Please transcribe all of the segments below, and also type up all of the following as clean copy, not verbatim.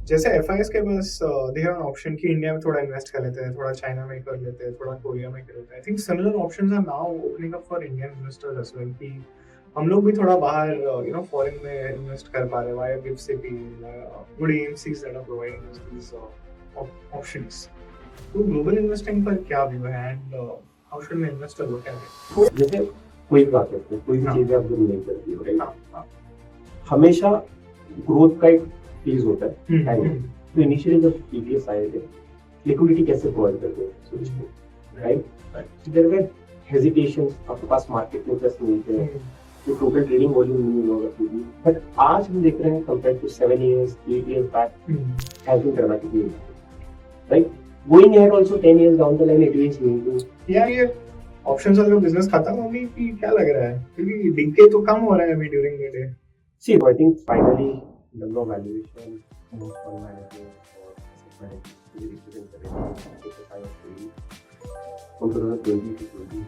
जैसे FIS के पास they have an option कि इंडिया में थोड़ा इन्वेस्ट कर लेते हैं, थोड़ा चाइना में कर लेते हैं, थोड़ा कोरिया में कर लेते हैं। I think similar options are now opening up for Indian investors as well कि हम लोग भी थोड़ा बाहर फॉरेन में इन्वेस्ट कर पा रहे हैं via GIFT City, good AMCs that are providing this options. तो ग्लोबल इन्वेस्टिंग पर क्या व्यू है and how should an investor look at it? जैसे कोई भी बात करते हैं, कोई भी चीज आप जब नहीं करती हो, राइट, हमेशा ग्रोथ का एक फेज होता है टाइम। तो इनिशियली जब ETFs आए थे, लिक्विडिटी कैसे प्रोवाइड करते हैं, राइट, देयर वर हेजिटेशंस, आपके पास मार्केट में इंटरेस्ट नहीं थे, जो टोटल ट्रेडिंग वॉल्यूम नहीं होगा थी। बट आज हम देख रहे हैं compare to 7 years 8 years back has been dramatically right, going ahead also 10 years down the line it is going to यार ये ऑप्शंस वाला बिजनेस खत्म होगी कि क्या लग रहा है? क्योंकि डीके तो कम हो रहा है अभी during the day. see I think finally the low valuation most fund managers or asset managers really represent the exercise of trading from 2020 to 20.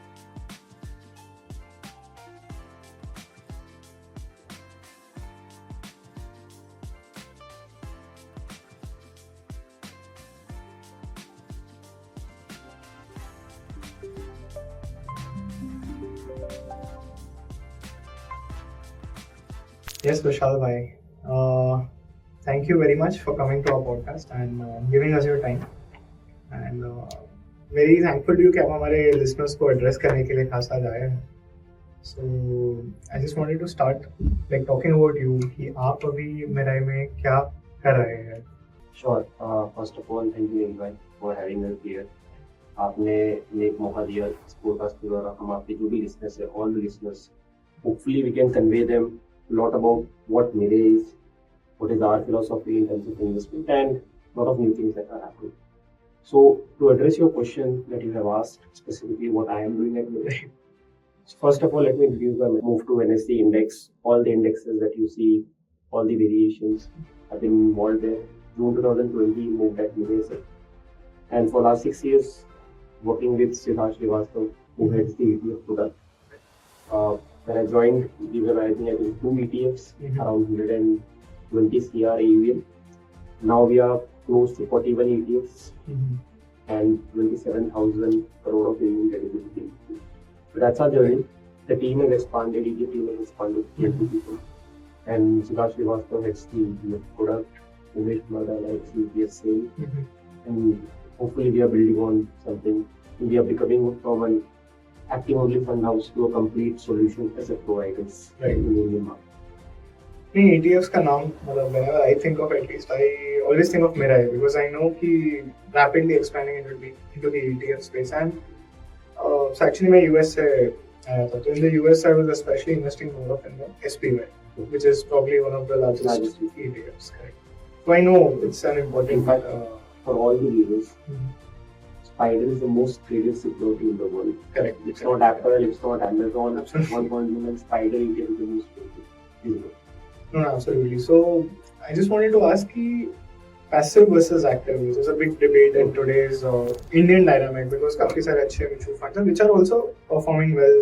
Yes, Vishal bhai. Thank you very much for coming to our podcast and giving us your time. And very thankful to you कि आप हमारे listeners को address करने के लिए खास आज आए हैं. So I just wanted to start like talking about you कि आप अभी मिराई में क्या कर रहे हैं? Sure. First of all, thank you Nilbhai for having us here. आपने एक मौका दिया इस पॉडकास्ट के द्वारा हम आपके जो भी listeners है, all the listeners, hopefully we can convey them a lot about what Mirae is, what is our philosophy in terms of investment, and a lot of new things that are happening. So, to address your question that you have asked, specifically what I am doing at Mirae. So first of all, let me introduce my move to NSE index. All the indexes that you see, all the variations have been involved there. June 2020, moved at Mirae Asset. And for last 6 years, working with Vishal Singh, who heads the ETF product. When I joined, we were managing I think 2 ETFs, around 120 CR AUM. Now we are close to 41 ETFs and 27,000 crore of AUM credibility. So that's our journey. The team has expanded, ETF team has expanded to 20 people. And Vishal Singh heads the ETF product, Umesh Mada likes ETF sale. And hopefully we are building on something. We are becoming from an active only fund house to a complete solution asset providers in the Indian market. नहीं ETFs का नाम मतलब whenever I think of at least I always think of Mirae because I know कि rapidly expanding into the ETF space and so actually मैं US से आया था तो in the US I was especially investing more of in the SPY which is probably one of the largest ETFs, correct? So I know it's an important in fact for all the users. Spider is the most traded security in the world. Correct. It's not Apple, it's not Amazon, it's one consuming Spider ETF is the most traded. No, absolutely. So I just wanted to ask कि passive versus active, which is a big debate in today's Indian dynamic because काफी सारे अच्छे mutual funds हैं which are also performing well.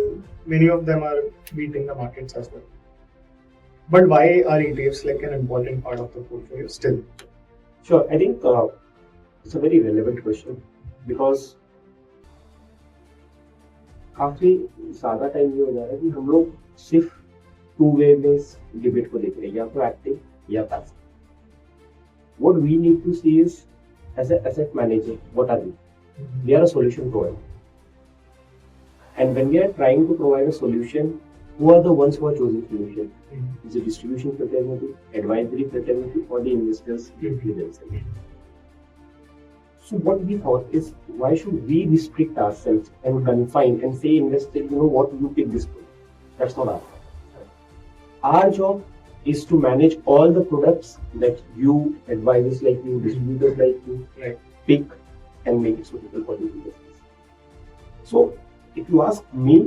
Many of them are beating the markets as well. But why are ETFs like an important part of the portfolio still? Sure, I think it's a very relevant question. Because काफी ज्यादा time ये हो जा रहा है कि हम लोग सिर्फ टू वे में डिबेट को देख रहे हैं, या तो एक्टिव या passive. What we need to see is as a asset manager what are we are a solution provider and when we are trying to provide a solution who are the ones who are choosing solution? Is it distribution fraternity, advisory fraternity, or the investors themselves? So what we thought is, why should we restrict ourselves and confine and say investors, you know what, you pick this product? That's not our job. Our job is to manage all the products that you, advisors like you, distributors like you, pick and make it suitable for the investors. So if you ask me,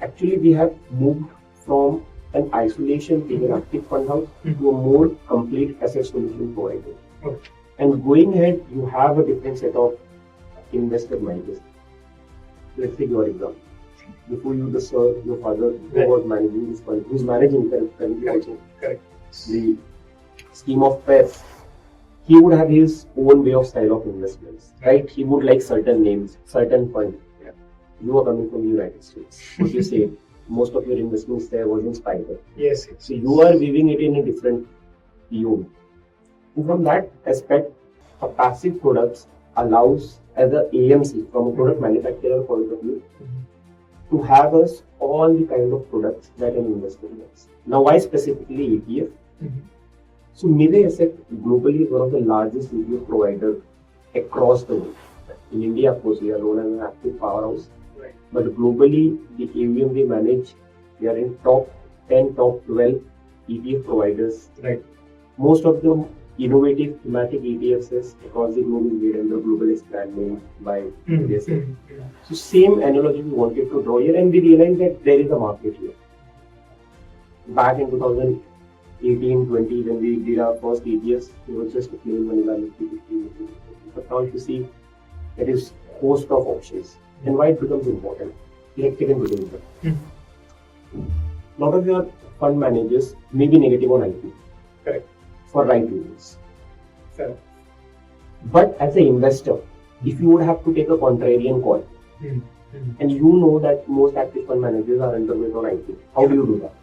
actually we have moved from an isolation being an active fund house to a more complete asset solution provider. Okay. And going ahead, you have a different set of investor managers. Let's take your example. Before you, the sir, your father, who was managing this fund, who's managing currently also. Correct. The scheme of PEF, he would have his own way of style of investments, right? He would like certain names, certain funds. Yeah. You are coming from the United States. What you say, most of your investments there was in Spider. Yes. So you are viewing it in a different view. And from that aspect, a passive products allows as a AMC from a product manufacturer point of view to have us all the kind of products that an investor wants. Now, why specifically ETF? So Mirae Asset globally is one of the largest ETF provider across the world. In India, of course, we are known as an active powerhouse. Right. But globally, the AUM we manage, we are in top 10, top 12 ETF providers. Right. Most of the innovative thematic ETFs across the globe is made under global expanding by Mirae Asset. So same analogy we wanted to draw here, and we realized that there is a market here. Back in 2018-20, when we did our first ETFs, it was just a plain vanilla Nifty 50. But now if you see, there is host of options. And why it becomes important? Electric and potential. A lot of your fund managers may be negative on IP. Correct. For right reasons. Fair. But as an investor, if you would have to take a contrarian call, and you know that most active fund managers are underweight on IP, how do you do that?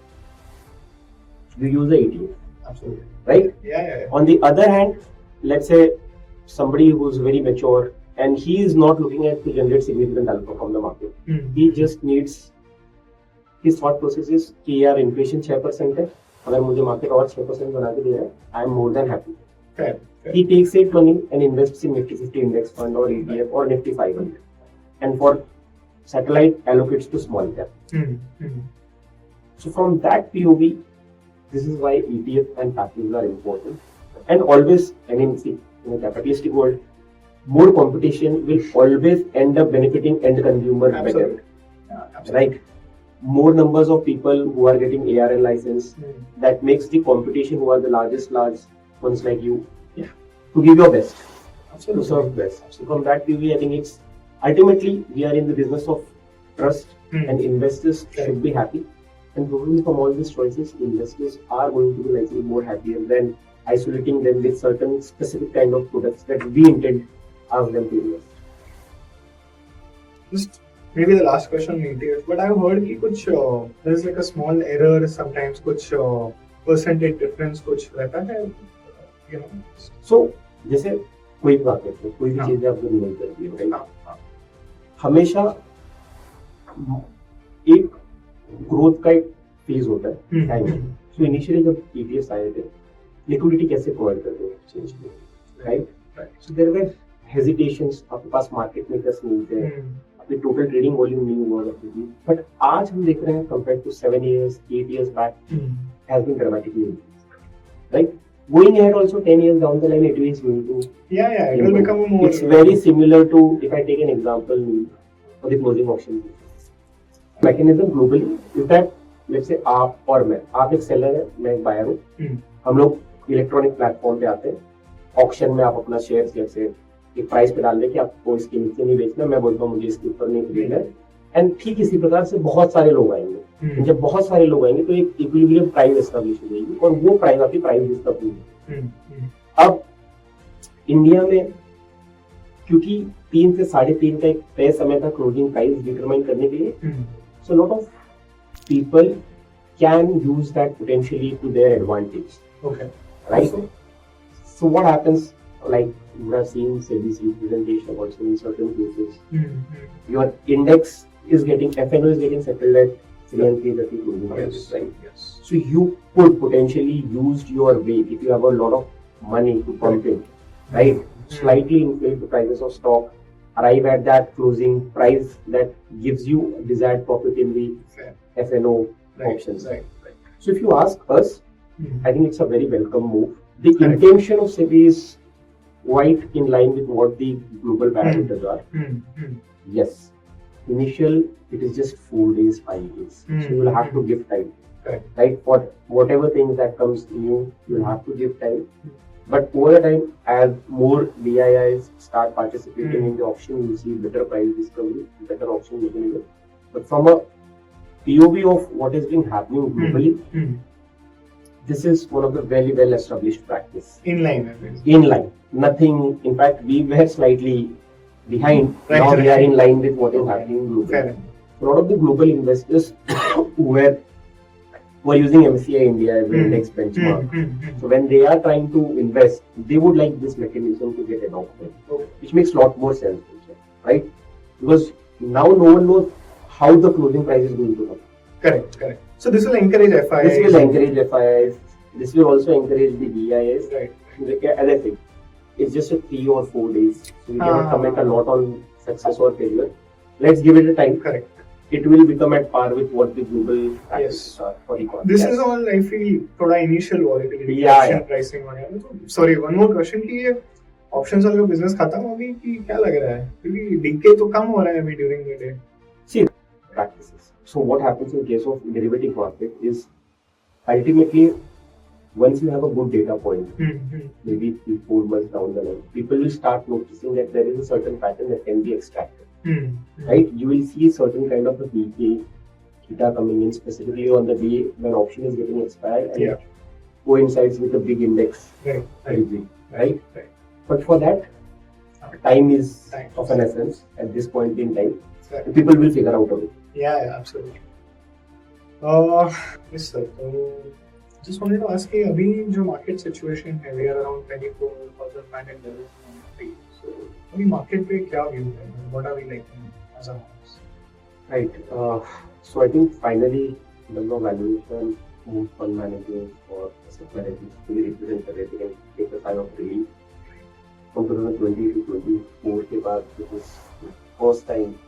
You use the ETF. Absolutely. Right? Yeah. On the other hand, let's say somebody who's very mature and he is not looking at to generate significant alpha from the market. He just needs, his thought process is कि यार inflation 6% है, अगर मुझे market और 6% बना के दे रहा है, I am more than happy. Fair. He takes it money and invests in Nifty 50 index fund or ETF or Nifty 500, and for satellite allocates to small cap. So from that POV, this is why ETF and passives are important. And always, I mean, see, in a capitalistic world, more competition will always end up benefiting end consumer better. Right? More numbers of people who are getting ARL license, that makes the competition who are the large ones like you, to give your best, to serve best. So from that POV, I think it's ultimately we are in the business of trust, and investors should be happy. And probably from all these choices, investors are going to be likely more happier than isolating them with certain specific kind of products that we intend ask them to invest. Just maybe the last question on ETF, but I've heard कि कुछ there's like a small error sometimes, कुछ percentage difference कुछ रहता है, you know. So जैसे कोई भी बात करते हैं, कोई भी चीज़ आप जब नहीं करती हो, right? हमेशा एक ग्रोथ का एक फेज होता है टाइम में. सो इनिशियली जब ETFs आए थे, लिक्विडिटी कैसे प्रोवाइड करते हैं एक्सचेंज में, right? So there were hesitations, आपके पास मार्केट में कैसे मिलते हैं, आपकी टोटल ट्रेडिंग वॉल्यूम नहीं हुआ करती थी. बट आज हम देख रहे हैं compare to 7 years, 8 years back, has been dramatically increased, right? Going ahead also 10 years down the line, it is going to it will become more. It's very similar to, if I take an example for the closing auction mechanism globally, is that let's say आप और मैं, आप एक seller है, मैं एक buyer हूँ, हम लोग इलेक्ट्रॉनिक प्लेटफॉर्म पे आते हैं, ऑक्शन में आप अपना शेयर जैसे एक प्राइस पे डाल दे कि आपको इसके नीचे नहीं बेचना, मैं बोलता हूँ मुझे इसके ऊपर नहीं खरीदना है. एंड ठीक इसी प्रकार से बहुत सारे लोग आएंगे. जब बहुत सारे लोग आएंगे तो एक इक्विलिब्रियम प्राइस एस्टेब्लिश हो जाएगी, और वो प्राइस आपकी प्राइस डिस्कवरी है. अब इंडिया में क्योंकि 3 से 3.5 का एक तय समय था क्लोजिंग प्राइस डिटरमाइन करने के लिए, so a lot of people can use that potentially to their advantage. Okay. Right? So what happens, like you have seen SEBI presentation also in certain cases, your index is getting, FNO is getting settled at 3.30 closing prices, right? Yes. So you could potentially use your way, if you have a lot of money to pump in, right? Slightly inflate the prices of stock, arrive at that closing price that gives you desired profit in the FNO options. Right. So if you ask us, I think it's a very welcome move. The intention of SEBI is quite in line with what the global parameters are. Yes, initial it is just 4 days, 5 days. So you will have to give time. Right? For whatever things that comes new, you will have to give time. But over the time, as more DIIs start participating in the auction, you will see better price discovery, better auction mechanism. But from a POV of what has been happening globally, this is one of the very well established practice. In line, I think. In line. Nothing, in fact, we were slightly behind. Right, Now we right. are in line with what is Okay. happening globally. Fair enough. A lot of the global investors were using MSCI India as an index benchmark. So when they are trying to invest, they would like this mechanism to get adopted, Okay. which makes a lot more sense, right? Because now no one knows how the closing price is going to come. Correct. So this will encourage FIIs. This will encourage FIIs. This will also encourage the VIs. Right. As I said, it's just a 3 or 4 days. So we cannot comment a lot on success or failure. Let's give it a time. Correct. It will become at par with what the global practices are for economy. This is all I feel थोड़ा initial volatility. Yeah, option yeah. pricing वगैरह. तो sorry, one more question कि ये options वाले का business खत्म हो गई कि क्या लग रहा है? क्योंकि decay तो कम हो रहा है अभी during the day. See, practices. So what happens in case of derivative market is ultimately once you have a good data point, maybe 3-4 months down the line, people will start noticing that there is a certain pattern that can be extracted. Right? You will see certain kind of a decay data coming in specifically on the day when option is getting expired and it coincides with a big index. Right? But for that, time is of an essence at this point in time. Exactly. People will figure out a way. Yeah, absolutely. Yes, sir. So, just wanted to ask कि अभी जो market situation है, we are around 24,000 mandate level. So, अभी market पे क्या view है? What are we liking as a house? Right. So I think finally, in terms of valuation, most fund managers or asset managers fully represent that they can take a sign of relief. From 2020 to 2024 के बाद, this is the first time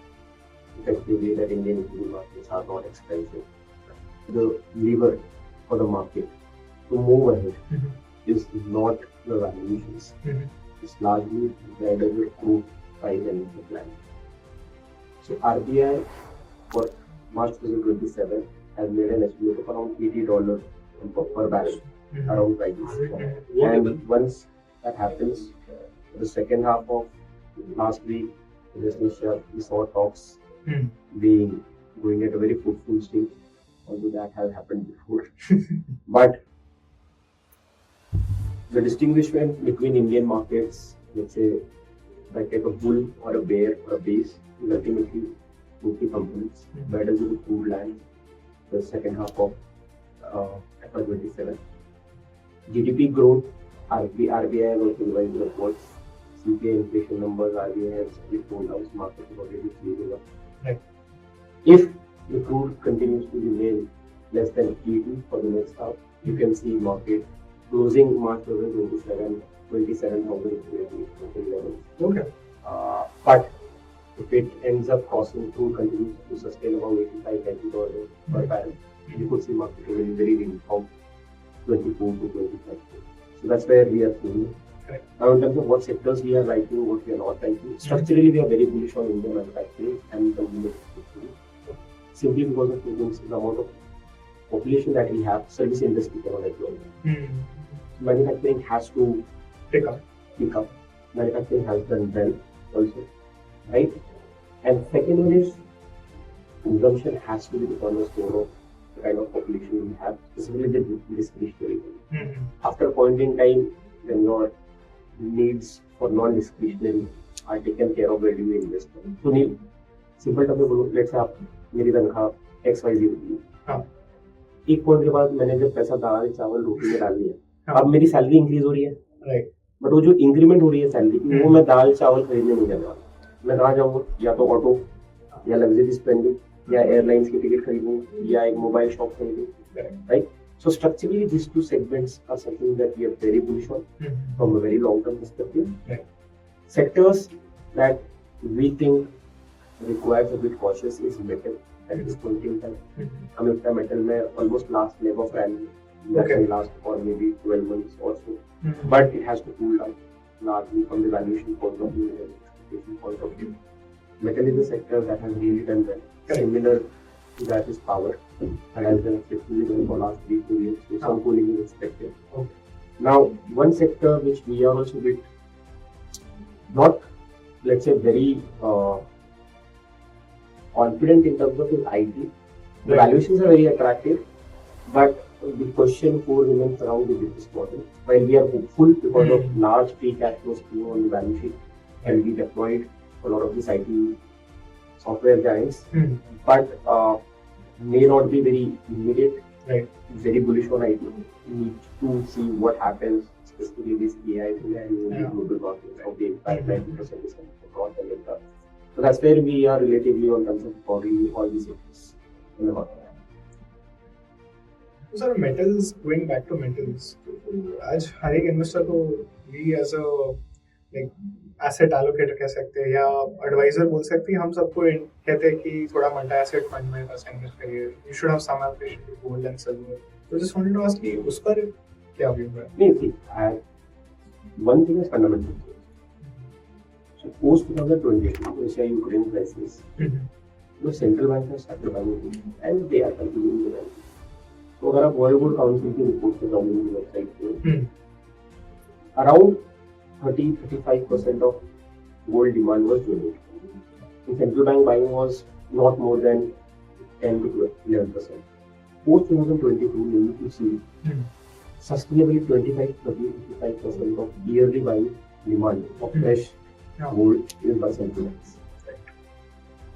effectively that Indian equity markets are not expensive. The lever for the market to move ahead is not the valuations. It's largely where does the crude price and the plan. So RBI for March 2027 has made an estimate of around $80 per barrel around prices. And once that happens, the second half of last week, we saw talks going at a very fruitful stage. Although that has happened before. But the distinction between Indian markets, let's say, if I take a bull or a bear or a base, is ultimately 2 components. Where does the crude land? The second half of FY27. GDP growth, RBI has also revised the reports. CPI inflation numbers, RBI has split told out, market is already clearing up. Right. If the crude continues to remain less than 80 for the next half, you can see market closing March 2027, 27,000 levels. Okay. But if it ends up crossing through, continues to sustain about $85-$90 per barrel, you could see market really very uniform 24 to 25. So that's where we are seeing. Correct. Now in terms of what sectors we are writing, what we are not writing, structurally we are very bullish on Indian manufacturing and consumer manufacturing. Simply because of the amount of population that we have, service industry cannot absorb. Manufacturing has to pick up. Manufacturing has done well also, right? And second one is consumption has to be the cornerstone of the kind of population we have, specifically the discretionary. After a point in time, when your needs for non-discretionary are taken care of, where do you invest? So, simple term में बोलो, let's say आप मेरी तनख्वाह XYZ होती है, एक point के बाद मैंने जब पैसा दाल चावल रोटी में डाल दिया, अब मेरी सैलरी इंक्रीज हो रही है, बट वो जो इंक्रीमेंट हो रही है सैलरी की, वो मैं दाल चावल खरीदने नहीं जाने वाला. मैं कहाँ जाऊँगा? या तो ऑटो, या लग्जरी स्पेंडिंग, या एयरलाइंस की टिकट खरीदूँ, या एक मोबाइल शॉप खरीदूँ, right? So structurally, these 2 segments are something that we are very bullish on from a very long-term perspective. Right. Sectors that we think requires a bit cautious is metal at this point in time. I mean, metal may almost last leg of rally that can last for maybe 12 months or so, but it has to cool down largely from the valuation point of view and expectation point of view. Metal is a sector that has really done well. Similar to that is power. And has done exceptionally well for last 3-4 years. So some cooling is expected. Now, one sector which we are also bit not, let's say, very confident in terms of is IT. The valuations are very attractive, but the question core remains around the business model. While we are hopeful because of large free cash flows on the balance sheet can be deployed for a lot of these IT software giants, but may not be very immediate. Right. Very bullish on IT. We need to see what happens, specifically this AI thing and the global markets of the impact 90% is across America. So that's where we are relatively on terms of covering all these sectors in the market. So sir, metals, going back to metals, आज हर एक investor को we as a like asset allocator कह सकते हैं या advisor बोल सकते हैं, हम सबको कहते हैं कि थोड़ा multi asset fund में पैसा इन्वेस्ट करिए, you should have some allocation to gold and silver. So just wanted to ask कि उस पर क्या व्यू है? नहीं see, one thing is fundamental. So post 2022, Russia-Ukraine crisis, the central banks have started buying gold and they are continuing to buy. तो अगर आप world gold council की रिपोर्ट पे जाओगे की वेबसाइट पे, around 30-35% of gold demand was donated. The central bank buying was not more than 10-11%. Post 2022, we need to see sustainably 25-35% of yearly buying demand of fresh gold is by central banks.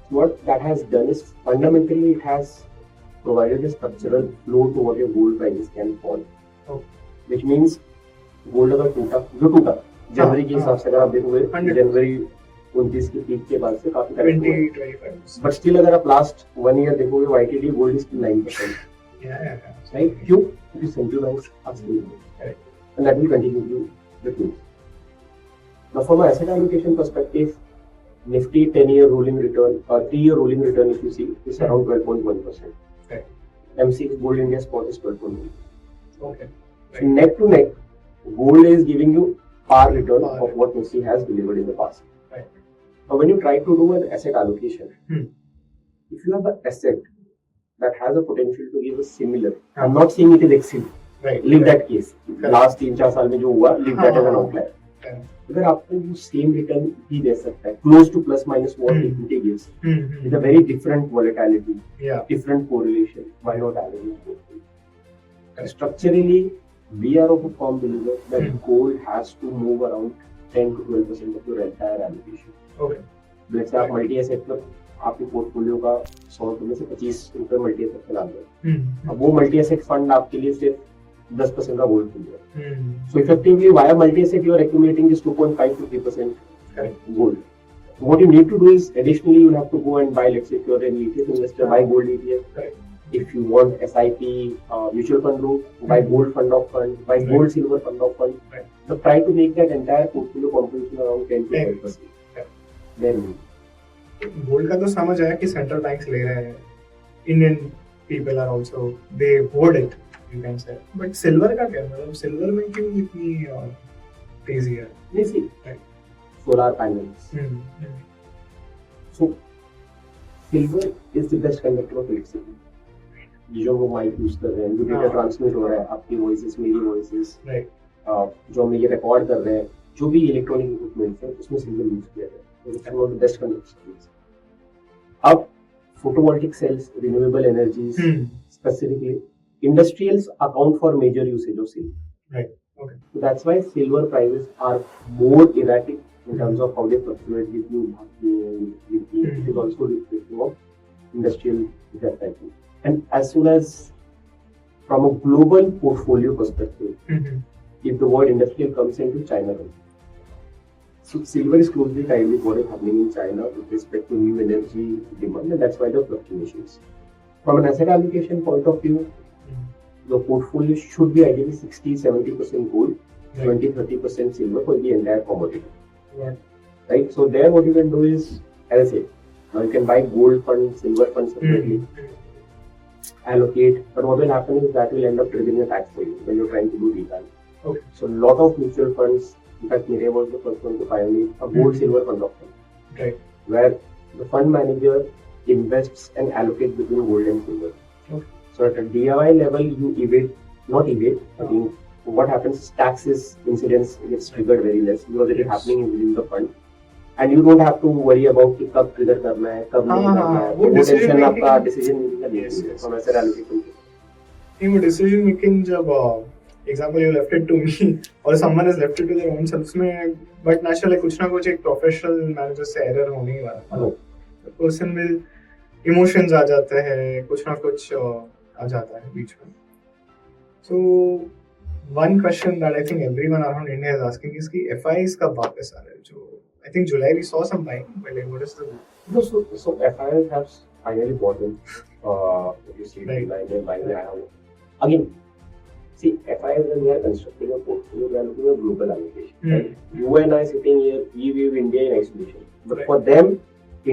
What that has done is fundamentally it has provided a structural flow to what your gold prices can fall. Which means gold अगर टूटा जनवरी के हिसाब से अगर आप देखोगे जनवरी 29 के peak के बाद से काफी करेक्ट हुआ, बट स्टिल अगर आप लास्ट 1 ईयर देखोगे YTD गोल्ड इज 9%, राइट? क्यों? क्योंकि central banks are still and that will continue to the case. Now from an asset allocation perspective, Nifty 10-year rolling return or 3-year rolling return if you see is around 12.1%. M6 Gold India Spot is 12.1%. Okay. So net to net, gold is giving you par return of what Nifty has delivered in the past. Right. Now when you try to do an asset allocation, if you have an asset that has a potential to give a similar, I'm not saying it is exceed. Right. Leave that case. Last 3-4 साल में जो हुआ, leave that as an outlier. अगर आपको वो same return ही दे सकता है, close to plus minus what equity gives, with a very different volatility, different correlation, why not average? Structurally we are of a firm believer that gold has to move around 10-12% of your entire allocation. Okay, let's say आप multi asset पर आपके portfolio का 100 रुपए में से 25 रुपए multi asset पे डाल दो, अब वो मल्टी एसेट फंड आपके लिए सिर्फ 10% का गोल्ड खुल गया. So effectively, via multi-asset, you are accumulating this 2.5-3% gold. So what you need to do is, additionally, you have to go and buy, let's say, if you are an ETF investor, buy gold ETF. If you want SIP, mutual fund route, buy gold fund of fund, buy gold silver fund of fund. So try to make that entire portfolio composition around 10-12%. Then gold का तो समझ आया कि central banks ले रहे हैं. Indian people are also, they hoard it. You can say, but silver का क्या, मतलब silver में क्यों इतनी तेजी है? नहीं सी, solar panels. So silver is the best conductor of electricity. जो वो माइक यूज कर रहे हैं, जो डेटा ट्रांसमिट हो रहा है, आपकी वॉइसेस, मेरी वॉइसेस, जो हम ये रिकॉर्ड कर रहे हैं, जो भी इलेक्ट्रॉनिक इक्विपमेंट्स है, उसमें सिल्वर यूज किया जाता है. It's one of the best conductors. अब photovoltaic cells, renewable energies, specifically industrials account for major usage of silver. Right. Okay. So that's why silver prices are more erratic in terms of how they fluctuate with it is also reflective of industrial gas cycle. And as soon as from a global portfolio perspective, if the word industrial comes into China, so silver is closely tied with what is happening in China with respect to new energy demand, and that's why the fluctuations. From an asset allocation point of view, the portfolio should be ideally 60-70% gold, 20-30% silver for the entire commodity. Right? So there what you can do is, as I said, now you can buy gold fund, silver fund separately, allocate, but what will happen is that will end up triggering a tax for you when you're trying to do reval. Okay. So a lot of mutual funds, in fact Mirae was the first one to pioneer a gold silver fund option. Right. Where the fund manager invests and allocates between gold and silver. Okay. So at a DIY level, you not evade, I think what happens is taxes incidents gets triggered very less because it is happening within the fund. And you don't have to worry about कि कब trigger करना है, कब नहीं करना है. वो decision आपका decision making का from asset allocation. नहीं वो डिसीजन मेकिंग जब example you left it to me और someone has left it to their own self में बट नेचुरली कुछ ना कुछ एक प्रोफेशनल मैनेजर से एरर होने ही वाला है पर्सन विल इमोशंस आ जाते हैं कुछ ना कुछ आ जाता है बीच में so one question that I think everyone around India is asking is कि एफआईज कब वापस आ रहे हैं जो I think July we saw some time but I notice the No, so FIs have finally bought in. If you see Right. the line I have. Again, see FIs when we are constructing a portfolio, we are looking at global allocation. Right? You and I sitting here, we view India in isolation. But Right. for them,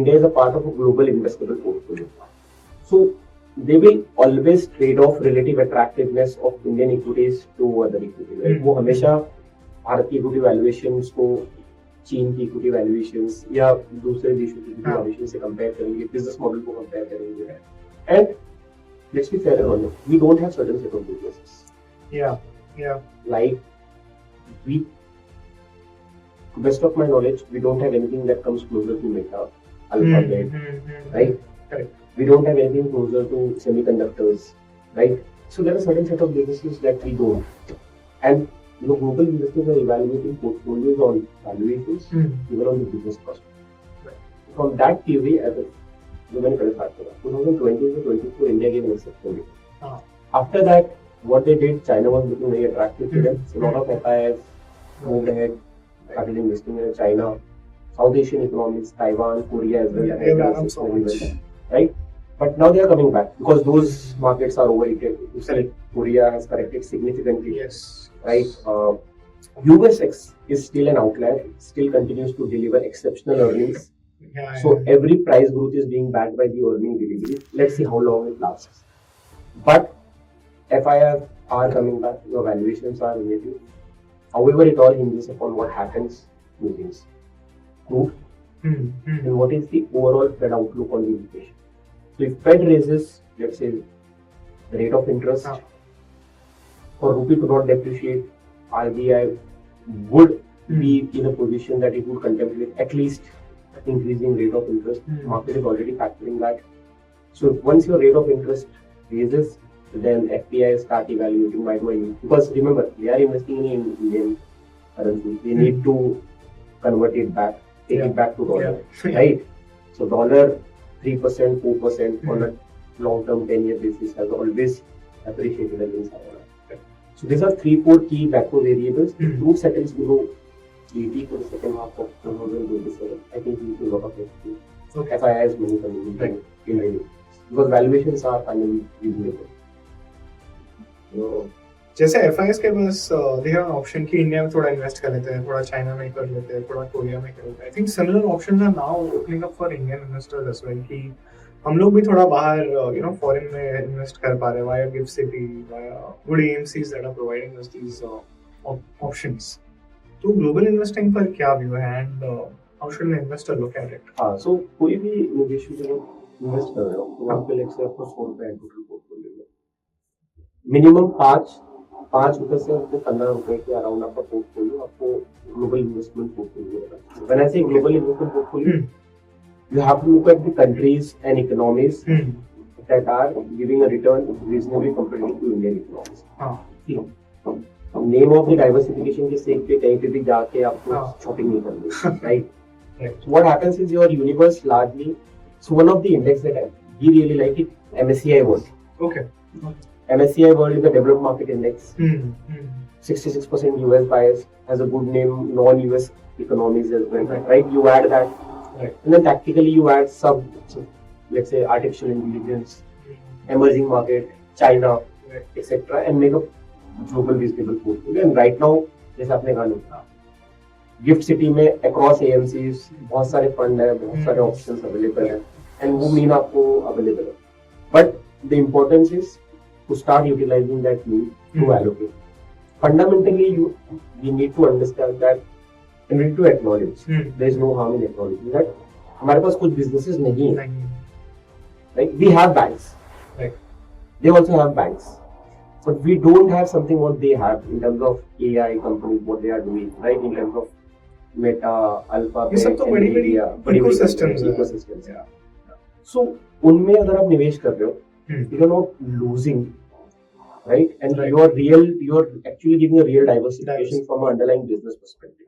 India is a part of a global investable portfolio. So they will always trade off relative attractiveness of Indian equities to other equities. Right? वो हमेशा भारत की equity valuations को चीन की equity valuations या दूसरे देशों की इक्विटी वैल्यूएशन से कंपेयर करेंगे बिजनेस मॉडल को कंपेयर करेंगे and let's be fair on it we don't have certain set of businesses या like we to best of my knowledge we don't have anything that comes closer to Meta Alphabet right correct we don't have anything closer to semiconductors right so there are certain set of businesses that we don't and the global investors are evaluating portfolios on valuations, even on the business prospects. Right. From that theory, as a मैंने पहले start करा 2020 to 24 India gave an exception. After that, what they did, China was looking very attractive to them. So a lot of FIs moved ahead, started investing in China, South Asian economies, Taiwan, Korea as well. They ran up so much. Right? But now they are coming back because those markets are overheated. You said Korea has corrected significantly. Yes. Right? USX is still an outlier, still continues to deliver exceptional earnings. So every price growth is being backed by the earning delivery. Let's see how long it lasts. But FIRs are coming back, your valuations are relative. However, it all hinges upon what happens to things. Crude. And what is the overall Fed outlook on the inflation. So if Fed raises, let's say, the rate of interest, for rupee to not depreciate, RBI would be in a position that it would contemplate at least increasing rate of interest. Market is already factoring that. So once your rate of interest raises, then FPI start evaluating why do I need, because remember they are investing in Indian currency. They need to convert it back, take it back to dollar, right? So dollar 3%, 4% on a long-term 10-year basis has always appreciated against INR. So these are 3-4 key macro variables. If crude settles below 80 for the second half of 2027, I think we will see a lot of FPI. FIIs money coming in India because valuations are finally reasonable. जैसे FIS के पास they have an option कि India में थोड़ा invest कर लेते हैं, थोड़ा China में कर लेते हैं, थोड़ा कोरिया में कर लेते हैं. I think similar options are now opening up for Indian investors as well कि हम लोग भी थोड़ा बाहर यू नो फॉरेन में इन्वेस्ट कर पा रहे हैं via GIFT City, via good AMCs that are providing us these options. तो ग्लोबल इन्वेस्टिंग पर क्या व्यू है and how should an investor look at it? हाँ, सो कोई भी निवेश में इन्वेस्ट कर रहे हो तो वहाँ पे लेट्स से आपको 100 रुपए टोटल पोर्टफोलियो में मिनिमम 5 रुपए से 15 रुपए के अराउंड आपका पोर्टफोलियो आपको ग्लोबल इन्वेस्टमेंट पोर्टफोलियो है. व्हेन आई से global investment portfolio you have to look at the countries and economies that are giving a return reasonably competitive to Indian economies. Name of the diversification के sake पे कहीं पे भी जाके आपको shopping नहीं करनी, right? So what happens is your universe largely. So one of the index that we really like it, MSCI World. Okay. MSCI World is the developed market index. 66% US bias, has a good name, non-US economies as well, right? You add that. Right. And then tactically you add some, let's say, artificial intelligence, emerging market, China, etc., and make a global visible portfolio. And right now, जैसे आपने कहा, gift city में across AMCs बहुत सारे fund है, बहुत सारे options available है, and वो मीन आपको अवेलेबल है. But the importance is to start utilizing that mean to allocate. Fundamentally, we need to understand that. And we need to acknowledge there is no harm in acknowledging that हमारे पास कुछ businesses नहीं है. Like we have banks, right? They also have banks, but we don't have something what they have in terms of AI companies, what they are doing, right? In terms of Meta, Alphabet, ये सब तो बड़ी ecosystems है. So उनमें अगर आप निवेश कर रहे हो, you are not losing right? And Right. you're actually giving a real diversification from an underlying business perspective.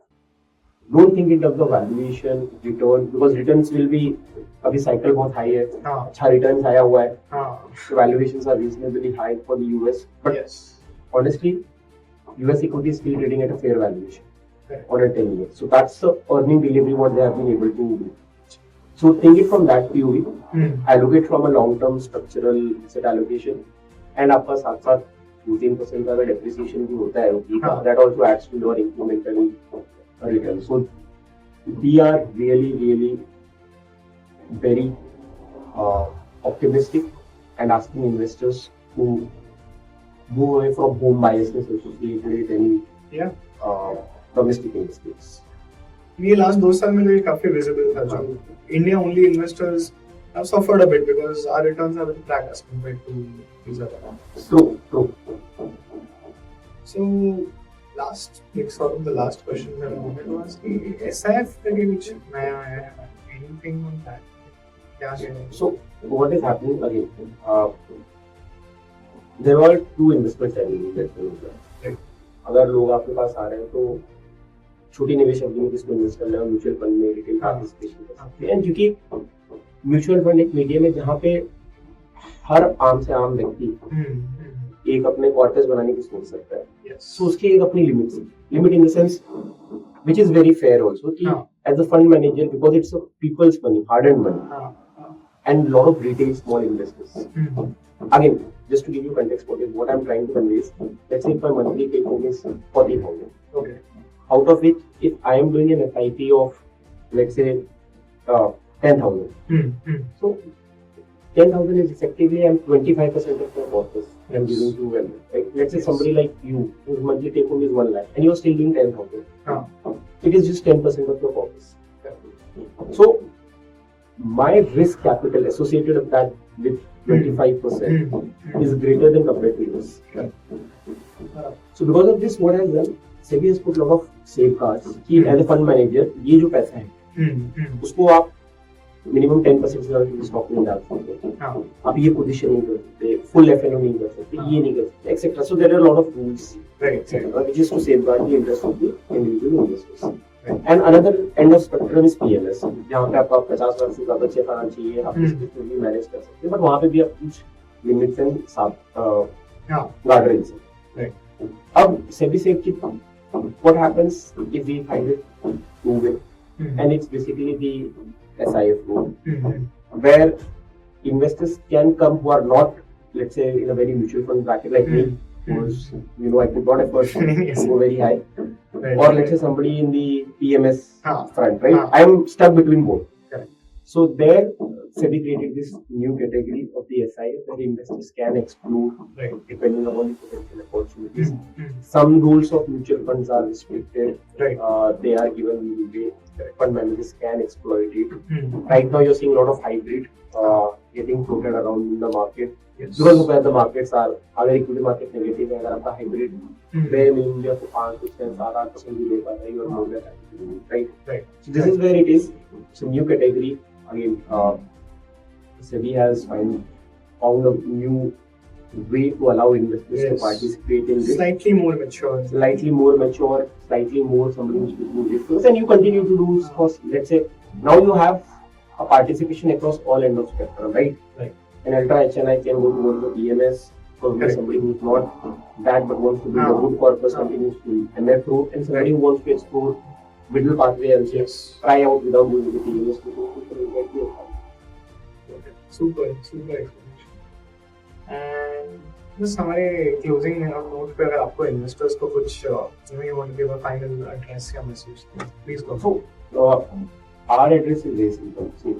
Don't think in terms of valuation, return, because returns will be अभी cycle बहुत high है, अच्छा returns आया हुआ है, so valuations are reasonably high for the US, but yes, honestly, US equity is still trading at a fair valuation on a 10 years. So that's the earning delivery what they have been able to do. So think it from that POV. Allocate from a long-term structural asset allocation, and आपका साथ साथ 2-3% का depreciation भी होता है रुपये का, that also adds to your incremental return. So we are really very optimistic and asking investors to move away from home biasness associated with any domestic investments. ये लास्ट 2 साल में तो ये काफी विजिबल था जो India only investors have suffered a bit because our returns have been flat as compared to these other ones. True. So sort of the last question that I wanted to ask is SIF करके कुछ नया आया है? Anything on that? क्या कहना है? So what is happening again? There are 2 investment strategies that we use. अगर लोग आपके पास आ रहे हैं तो छोटी निवेश अवधि में किसको इन्वेस्ट करना है, म्यूचुअल फंड में रिटेल पार्टिसिपेशन कर सकते हैं, क्योंकि म्यूचुअल फंड एक मीडियम है जहाँ पे हर आम से आम व्यक्ति एक अपने कॉर्पस बनाने की सोच सकता है. सो उसकी एक अपनी limit in the sense which is very fair also कि as a fund manager, because it's a people's money, hard earned money, and lot of retail small investors. Again, just to give you context, what I'm trying to convey is, let's say if my monthly take home is 40,000. Okay. Out of which, if I am doing an SIP of, let's say, 10,000. So 10,000 is effectively I'm 25% of my corpus I'm giving to them. Right? Let's say somebody like you, whose monthly take home is 1 lakh, and you're still doing 10,000. It is just 10% of your corpus. So my risk capital associated with that with 25% is greater than compared to yours. So because of this, what has done, SEBI has put a lot of safeguards कि as a fund manager ये जो पैसा है उसको आप minimum 10% से ज़्यादा stock में डाल सकते हो, आप ये पोजीशन नहीं कर सकते, फुल एफएनओ नहीं कर सकते, ये नहीं कर सकते, etcetera. So there are lot of rules which is to safeguard the interest of the individual investors. And another end of spectrum is PLS, जहां पे आपको 50 लाख से ज्यादा चेक आना चाहिए, आप इसको भी मैनेज कर सकते हैं, बट वहां पे भी आप कुछ लिमिट्स एंड गार्ड रेल्स हैं. अब सेबी सेफ की what happens if we find it too big, and it's basically the SIF rule, where investors can come who are not, let's say, in a very mutual fund bracket like me, who's, I could not afford to go very high, or let's say somebody in the PMS front, right? I'm stuck between both. So there, SEBI created this new category of the SIF where investors can explore depending upon the potential opportunities. Some rules of mutual funds are restricted. They are given leeway. Fund managers can exploit it. Right now, you're seeing a lot of hybrid getting floated around in the market. Because where the markets are, अगर equity market negative है, अगर आपका hybrid where मिलेंगे आपको 5-7-8% भी दे पाता है, you are more than happy to do it, right? So this is where it is. It's a new category. Again, SEBI has found a new way to allow investors to participate in this. Slightly more mature, slightly more somebody who's doing this, and you continue to do. Let's say now you have a participation across all ends of spectrum, right? An ultra HNI can go towards the PMS, for somebody who's not that but wants to build a good corpus, continues to MF route, and somebody who wants to explore middle pathway and try out without doing the PMS to go to the right. Super explanation. And just हमारे closing note पे अगर आपको investors को कुछ you want to give a final address या message, please go. So our address is very simple. See,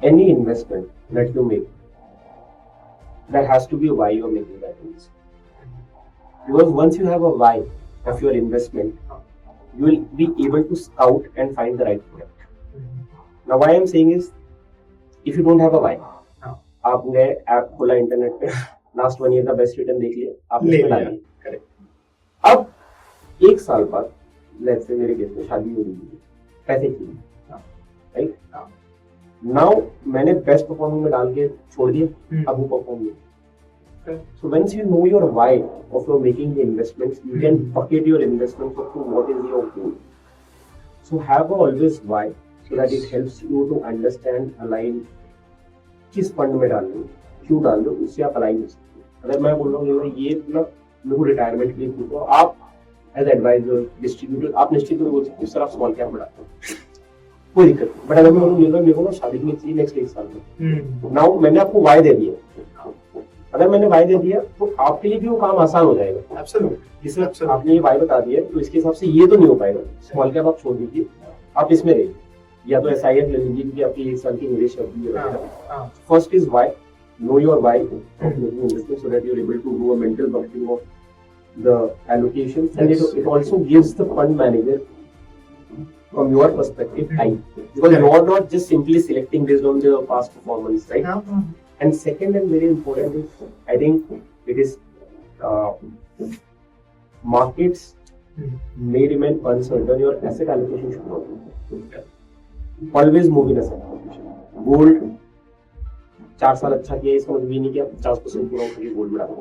any investment that you make, there has to be a why you're making that investment. Because once you have a why of your investment, you will be able to scout and find the right product. Now, why I'm saying is, if you don't have a why, आपने app खोला internet पे, last 1 year का best return देख लिया, आपने इसमें डाल दिया. अब 1 साल बाद, लेट्स से मेरे केस में शादी हो रही है, पैसे चाहिए, राइट? नाउ मैंने बेस्ट परफॉर्मिंग में डाल के छोड़ दिया, अब वो परफॉर्म नहीं. So once you know your why of your making the investments, you can bucket your investments up to what is your goal. So have a always why, so that it helps you to understand, align किस fund में डाल दो, क्यों डाल दो, उससे आप align हो सकते हो. अगर मैं बोल रहा हूँ ये मतलब मेरे को रिटायरमेंट के लिए पूछो, आप एज एडवाइजर डिस्ट्रीब्यूटर आप निश्चित रूप से बोल सकते हो सर आप स्मॉल कैप बढ़ाते हो, कोई दिक्कत नहीं. बट अगर मैं बोलूँ मेरे को ना शादी में चाहिए नेक्स्ट 1 साल में, नाउ मैंने आपको वाई दे दिया. अगर मैंने वाई दे दिया तो आपके लिए भी वो काम आसान हो जाएगा. जिसमें आपने ये वाई बता दिया तो इसके हिसाब से ये तो नहीं हो पाएगा. स्मॉल कैप आप छोड़ दीजिए, आप इसमें रहिए, या तो SIF ले लीजिए क्योंकि आपकी 1 साल की निवेश अवधि है. First is why, know your why so that you are able to do a mental bucketing of the allocations, and it also gives the fund manager from your perspective time, because you are not just simply selecting based on the past performance, right? And second and very important is, I think it is markets may remain uncertain, your asset allocation should not always move in asset allocation. Gold 4 साल अच्छा किया, इसका मतलब ये नहीं कि आप 50% पूरा उठा गोल्ड में डालो.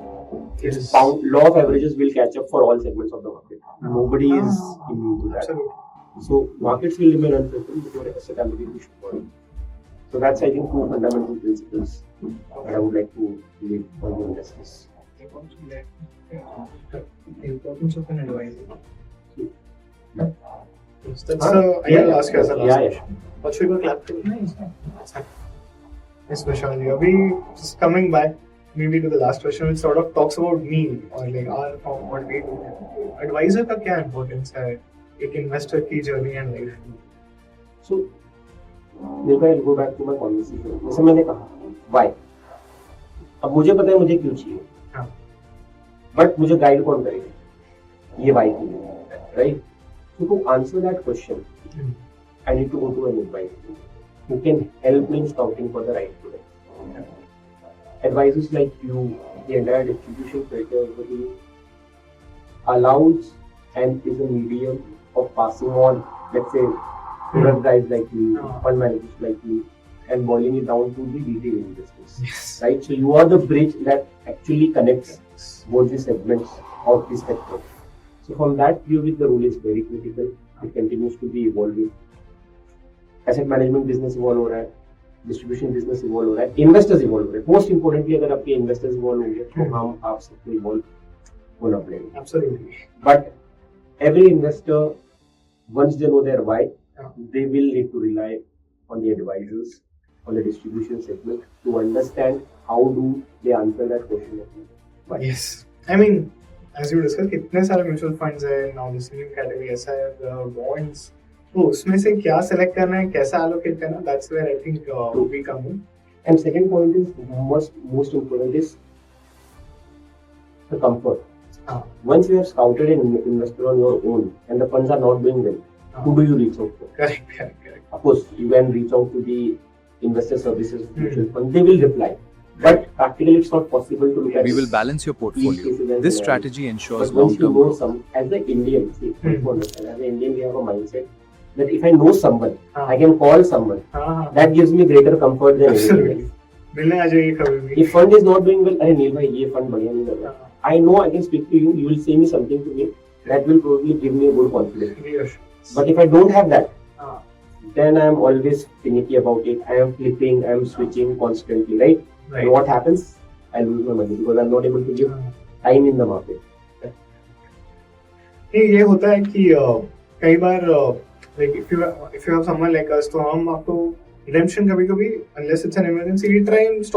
Law of averages will catch up for all segments of the market. Nobody is immune to that. So markets will remain uncertain, but your asset allocation should follow. So that's, I think, 2 fundamental principles that I would like to leave on the investors. Importance of an advisor. That's I'll ask you as a last question. What should we clap to? Yes, Vishal, अभी just coming back maybe to the last question, which sort of talks about me or like our what we do. Advisor का क्या importance है एक investor की journey and life में? So, I'll go back to my conversation. जैसे मैंने कहा, why? अब मुझे पता है मुझे क्यों चाहिए, but मुझे गाइड कौन करेगा? ये why के लिए, right? So to answer that question, I need to go to an advisor who can help me in scouting for the right product. Advisors like you, the entire distribution filter allows and is a medium of passing on, let's say, product guys like you, fund managers like you, and boiling it down to the retail investors. Yes. Right? So you are the bridge that actually connects both the segments of the spectrum. So from that view, the role is very critical. It continues to be evolving. Asset management business evolve हो रहा है, distribution business evolve हो रहा है, investors evolve हो रहे हैं. Most importantly अगर आपके इन्वेस्टर्स इवॉल्व होंगे तो हम आप सबको इवॉल्व होना पड़ेगा. Absolutely. But every investor once they know their why, they will need to rely on the advisors on the distribution segment to understand how do they answer that question of why. Yes. I mean, as you discussed, कितने सारे mutual funds हैं, now this new category SIF, bonds, तो उसमें से क्या select करना है, कैसा एलोकेट करना, that's where I think we come in. And second point is most important is the comfort. Once you have scouted an investor on your own and the funds are not doing well, who do you reach out to? Correct. Of course, you can reach out to the investor services mutual fund. They will reply. But practically, it's not possible to look at. We will balance your portfolio. This strategy ensures but once you long-term know growth. as an Indian, see, as an Indian, we have a mindset that if I know someone, I can call someone. That gives me greater comfort than anything else. मिलने आ जाइए कभी भी. If fund is not doing well, अरे नील भाई ये fund बढ़िया नहीं कर रहा. I know I can speak to you. You will say me something to me that will probably give me a good confidence. But if I don't have that, then I am always finicky about it. I am flipping, I am switching constantly, right? And what happens? I lose my money because I am not able to give time in the market. ये होता है कि कई बार like if you have someone like us, तो हम आपको redemption कभी-कभी unless it's an emergency, we try and stop